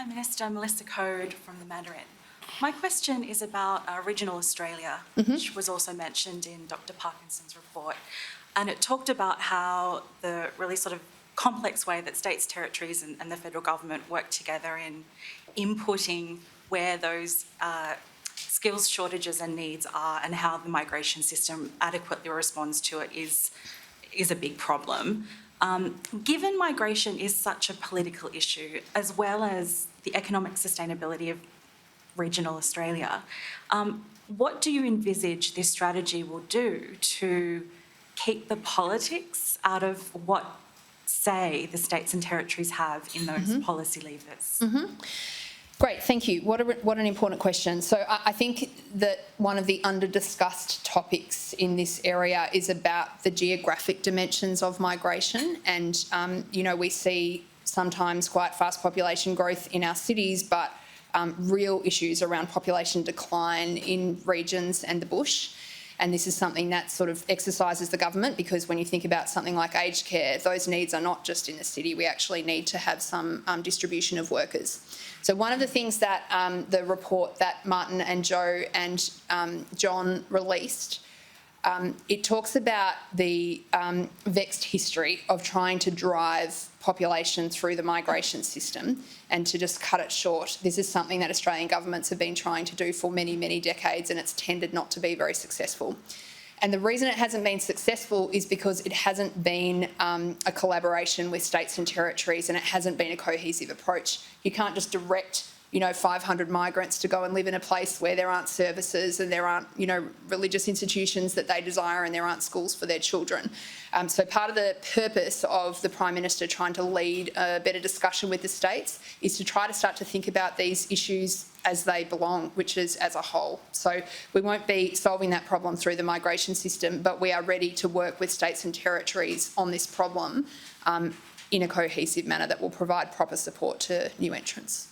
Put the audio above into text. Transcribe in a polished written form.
Hi Minister, Melissa Code from the Mandarin. My question is about regional Australia, which was also mentioned in Dr. Parkinson's report. And it talked about how the really sort of complex way that states, territories and the federal government work together in inputting where those skills shortages and needs are and how the migration system adequately responds to it is a big problem. Given migration is such a political issue, as well as the economic sustainability of regional Australia, what do you envisage this strategy will do to keep the politics out of what, say, the states and territories have in those policy levers? Great, thank you. What an important question. So I think that one of the under-discussed topics in this area is about the geographic dimensions of migration. And, we see sometimes quite fast population growth in our cities, but real issues around population decline in regions and the bush. And this is something that sort of exercises the government, because when you think about something like aged care, those needs are not just in the city. We actually need to have some distribution of workers. So one of the things that the report that Martin and Joe and John released, it talks about the vexed history of trying to drive population through the migration system and to just cut it short. This is something that Australian governments have been trying to do for many, many decades, and it's tended not to be very successful. And the reason it hasn't been successful is because it hasn't been a collaboration with states and territories, and it hasn't been a cohesive approach. You can't just direct 500 migrants to go and live in a place where there aren't services and there aren't, religious institutions that they desire, and there aren't schools for their children. So part of the purpose of the Prime Minister trying to lead a better discussion with the states is to try to start to think about these issues as they belong, which is as a whole. So we won't be solving that problem through the migration system, but we are ready to work with states and territories on this problem in a cohesive manner that will provide proper support to new entrants.